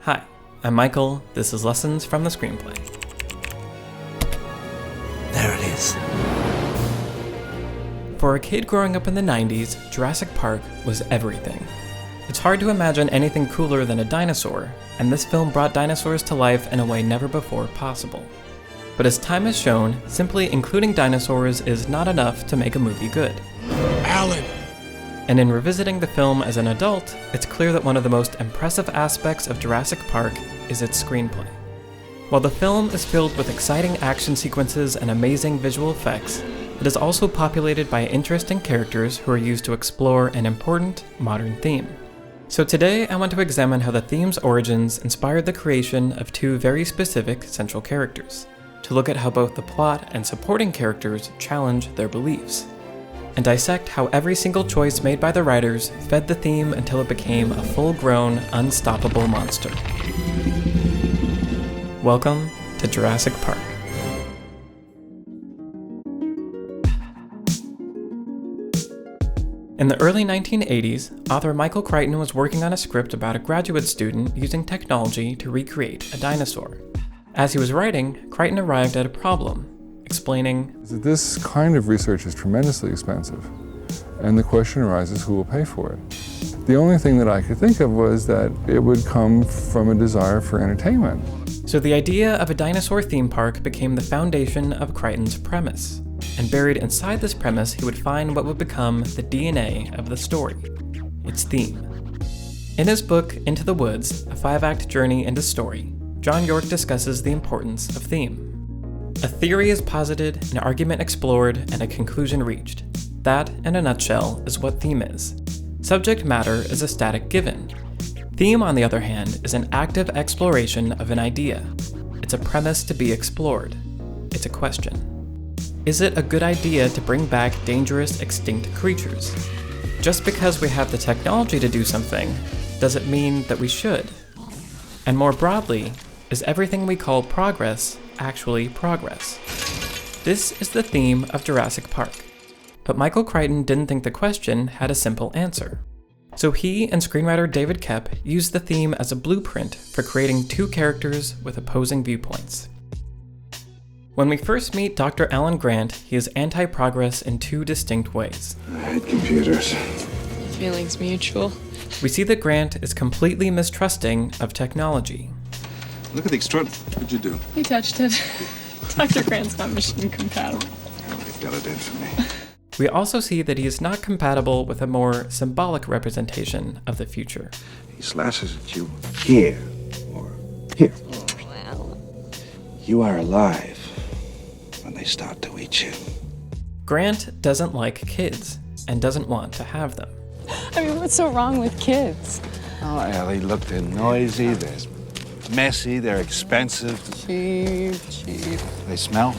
Hi, I'm Michael. This is Lessons from the Screenplay. There it is. For a kid growing up in the 90s, Jurassic Park was everything. It's hard to imagine anything cooler than a dinosaur, and this film brought dinosaurs to life in a way never before possible. But as time has shown, simply including dinosaurs is not enough to make a movie good. Alan! And in revisiting the film as an adult, it's clear that one of the most impressive aspects of Jurassic Park is its screenplay. While the film is filled with exciting action sequences and amazing visual effects, it is also populated by interesting characters who are used to explore an important modern theme. So today I want to examine how the theme's origins inspired the creation of two very specific central characters, to look at how both the plot and supporting characters challenge their beliefs, and dissect how every single choice made by the writers fed the theme until it became a full-grown, unstoppable monster. Welcome to Jurassic Park. In the early 1980s, author Michael Crichton was working on a script about a graduate student using technology to recreate a dinosaur. As he was writing, Crichton arrived at a problem, explaining, "This kind of research is tremendously expensive, and the question arises who will pay for it. The only thing that I could think of was that it would come from a desire for entertainment." So the idea of a dinosaur theme park became the foundation of Crichton's premise. And buried inside this premise, he would find what would become the DNA of the story, its theme. In his book, Into the Woods, a 5-act journey into story, John York discusses the importance of theme. A theory is posited, an argument explored, and a conclusion reached. That, in a nutshell, is what theme is. Subject matter is a static given. Theme, on the other hand, is an active exploration of an idea. It's a premise to be explored. It's a question. Is it a good idea to bring back dangerous, extinct creatures? Just because we have the technology to do something, does it mean that we should? And more broadly, is everything we call progress actually progress? This is the theme of Jurassic Park. But Michael Crichton didn't think the question had a simple answer. So he and screenwriter David Koepp used the theme as a blueprint for creating two characters with opposing viewpoints. When we first meet Dr. Alan Grant, he is anti-progress in two distinct ways. I hate computers. Feelings mutual. We see that Grant is completely mistrusting of technology. Look at the extraordinary. What'd you do? He touched it. Dr. Grant's not mission compatible. Oh, they've got it in for me. We also see that he is not compatible with a more symbolic representation of the future. He slashes at you here or here. You are alive when they start to eat you. Grant doesn't like kids and doesn't want to have them. I mean, what's so wrong with kids? Oh, Ellie, look, they're noisy, they're messy, they're expensive. Cheap. They smell.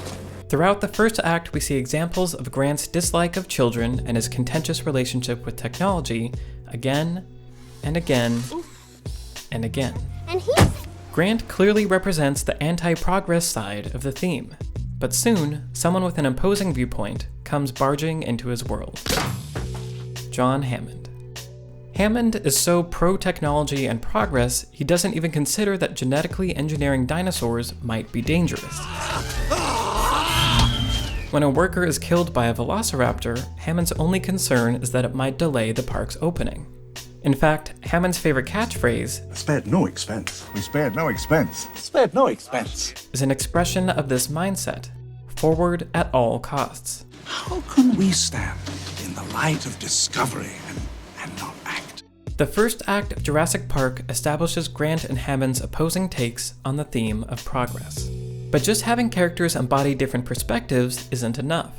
Throughout the first act, we see examples of Grant's dislike of children and his contentious relationship with technology again and again and again. Grant clearly represents the anti-progress side of the theme, but soon, someone with an opposing viewpoint comes barging into his world. John Hammond. Hammond is so pro-technology and progress, he doesn't even consider that genetically engineering dinosaurs might be dangerous. When a worker is killed by a velociraptor, Hammond's only concern is that it might delay the park's opening. In fact, Hammond's favorite catchphrase, "Spared no expense. We spared no expense. Spared no expense." is an expression of this mindset: forward at all costs. How can we stand in the light of discovery and not act? The first act of Jurassic Park establishes Grant and Hammond's opposing takes on the theme of progress. But just having characters embody different perspectives isn't enough.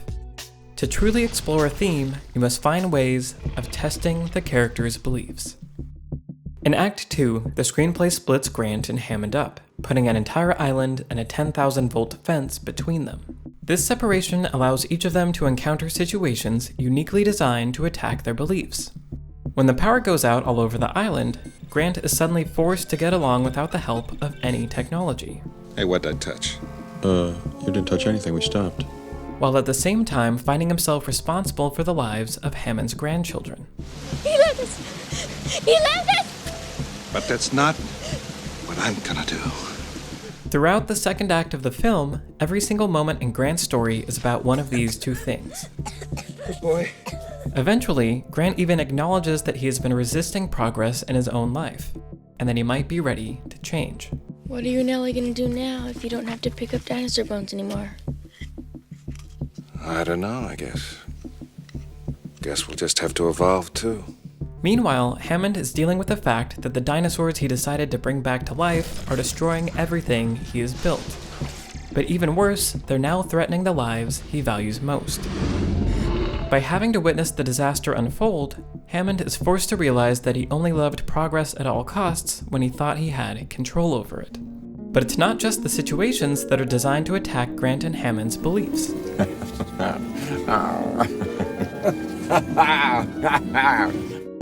To truly explore a theme, you must find ways of testing the characters' beliefs. In Act 2, the screenplay splits Grant and Hammond up, putting an entire island and a 10,000-volt fence between them. This separation allows each of them to encounter situations uniquely designed to attack their beliefs. When the power goes out all over the island, Grant is suddenly forced to get along without the help of any technology. Hey, what'd I touch? You didn't touch anything, we stopped. While at the same time finding himself responsible for the lives of Hammond's grandchildren. He left us! He left us! But that's not what I'm gonna do. Throughout the second act of the film, every single moment in Grant's story is about one of these two things. Good boy. Eventually, Grant even acknowledges that he has been resisting progress in his own life, and that he might be ready to change. What are you and Ellie gonna do now if you don't have to pick up dinosaur bones anymore? I don't know, I guess. Guess we'll just have to evolve too. Meanwhile, Hammond is dealing with the fact that the dinosaurs he decided to bring back to life are destroying everything he has built. But even worse, they're now threatening the lives he values most. By having to witness the disaster unfold, Hammond is forced to realize that he only loved progress at all costs when he thought he had control over it. But it's not just the situations that are designed to attack Grant and Hammond's beliefs.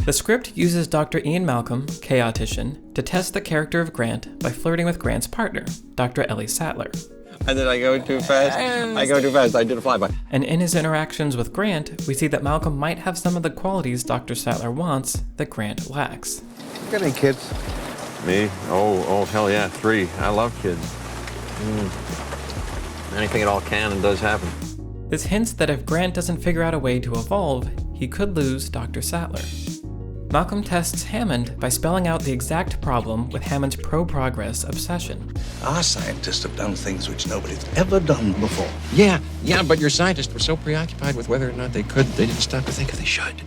The script uses Dr. Ian Malcolm, chaotician, to test the character of Grant by flirting with Grant's partner, Dr. Ellie Sattler. And did I go too fast? I go too fast. I did a flyby. And in his interactions with Grant, we see that Malcolm might have some of the qualities Dr. Sattler wants that Grant lacks. Got any kids? Me? Oh, hell yeah, 3. I love kids. Anything at all can and does happen. This hints that if Grant doesn't figure out a way to evolve, he could lose Dr. Sattler. Malcolm tests Hammond by spelling out the exact problem with Hammond's pro-progress obsession. Our scientists have done things which nobody's ever done before. Yeah, but your scientists were so preoccupied with whether or not they could, they didn't stop to think if they should.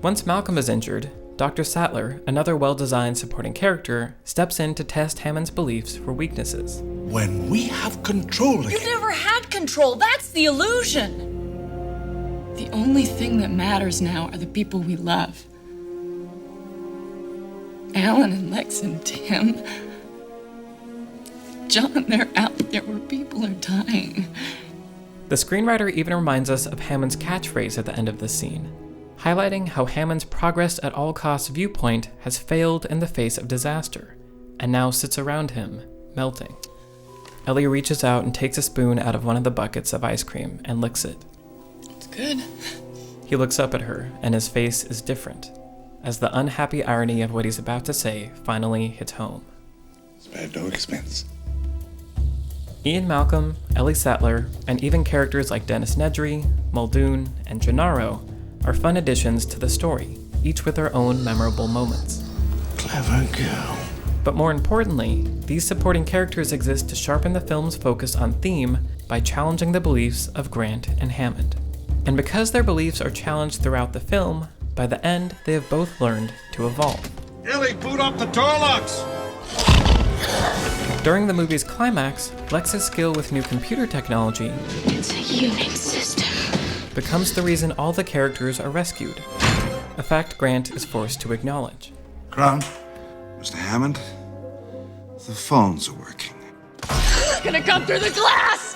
Once Malcolm is injured, Dr. Sattler, another well-designed supporting character, steps in to test Hammond's beliefs for weaknesses. When we have control again. You never had control. That's the illusion. The only thing that matters now are the people we love. Alan and Lex and Tim. John, they're out there where people are dying. The screenwriter even reminds us of Hammond's catchphrase at the end of this scene, highlighting how Hammond's progress at all costs viewpoint has failed in the face of disaster, and now sits around him, melting. Ellie reaches out and takes a spoon out of one of the buckets of ice cream and licks it. It's good. He looks up at her, and his face is different, as the unhappy irony of what he's about to say finally hits home. Spared no expense. Ian Malcolm, Ellie Sattler, and even characters like Dennis Nedry, Muldoon, and Gennaro are fun additions to the story, each with their own memorable moments. Clever girl. But more importantly, these supporting characters exist to sharpen the film's focus on theme by challenging the beliefs of Grant and Hammond. And because their beliefs are challenged throughout the film, by the end, they have both learned to evolve. Ellie, boot up the door locks! During the movie's climax, Lex's skill with new computer technology It's a Unix system. becomes the reason all the characters are rescued, a fact Grant is forced to acknowledge. Grant, Mr. Hammond, the phones are working. Gonna come through the glass!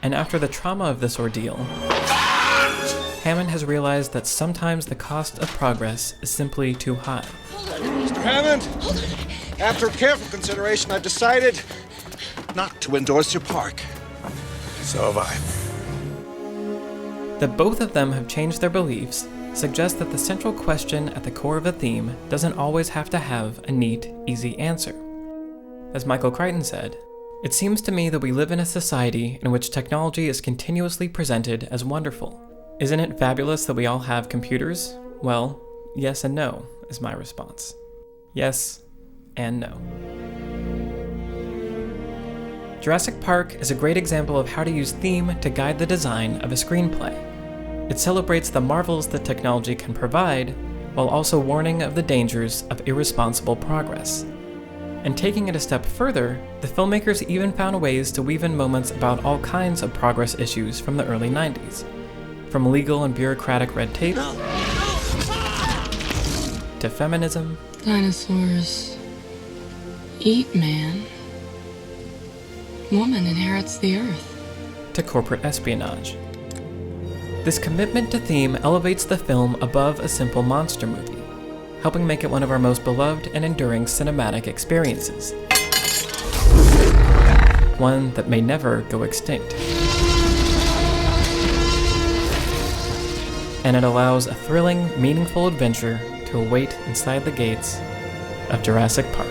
And after the trauma of this ordeal, Hammond has realized that sometimes the cost of progress is simply too high. Mr. Hammond, after careful consideration, I've decided not to endorse your park. So have I. That both of them have changed their beliefs suggests that the central question at the core of a theme doesn't always have to have a neat, easy answer. As Michael Crichton said, "It seems to me that we live in a society in which technology is continuously presented as wonderful. Isn't it fabulous that we all have computers? Well, yes and no," is my response. Yes and no. Jurassic Park is a great example of how to use theme to guide the design of a screenplay. It celebrates the marvels that technology can provide, while also warning of the dangers of irresponsible progress. And taking it a step further, the filmmakers even found ways to weave in moments about all kinds of progress issues from the early 90s. From legal and bureaucratic red tape, to feminism, Dinosaurs eat man. Woman inherits the earth. to corporate espionage. This commitment to theme elevates the film above a simple monster movie, helping make it one of our most beloved and enduring cinematic experiences. One that may never go extinct. And it allows a thrilling, meaningful adventure to await inside the gates of Jurassic Park.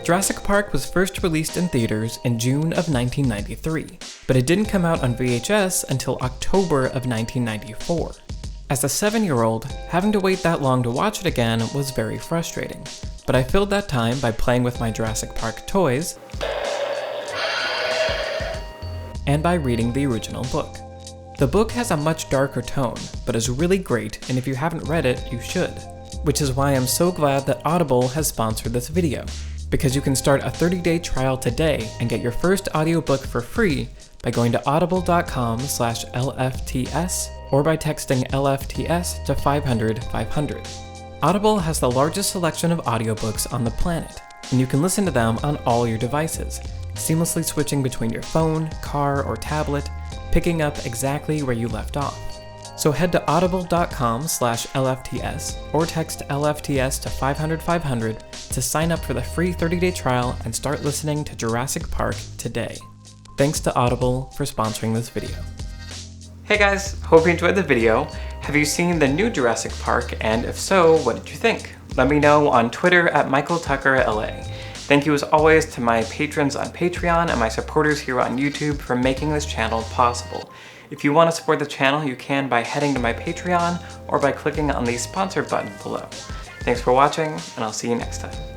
Jurassic Park was first released in theaters in June of 1993, but it didn't come out on VHS until October of 1994. As a 7-year-old, having to wait that long to watch it again was very frustrating, but I filled that time by playing with my Jurassic Park toys and by reading the original book. The book has a much darker tone, but is really great, and if you haven't read it, you should. Which is why I'm so glad that Audible has sponsored this video, because you can start a 30-day trial today and get your first audiobook for free by going to audible.com/LFTS or by texting LFTS to 500-500. Audible has the largest selection of audiobooks on the planet, and you can listen to them on all your devices, seamlessly switching between your phone, car, or tablet, picking up exactly where you left off. So head to audible.com/LFTS or text LFTS to 500-500 to sign up for the free 30-day trial and start listening to Jurassic Park today. Thanks to Audible for sponsoring this video. Hey guys, hope you enjoyed the video. Have you seen the new Jurassic Park, and if so, what did you think? Let me know on Twitter at MichaelTuckerLA. Thank you as always to my patrons on Patreon and my supporters here on YouTube for making this channel possible. If you want to support the channel, you can by heading to my Patreon or by clicking on the sponsor button below. Thanks for watching, and I'll see you next time.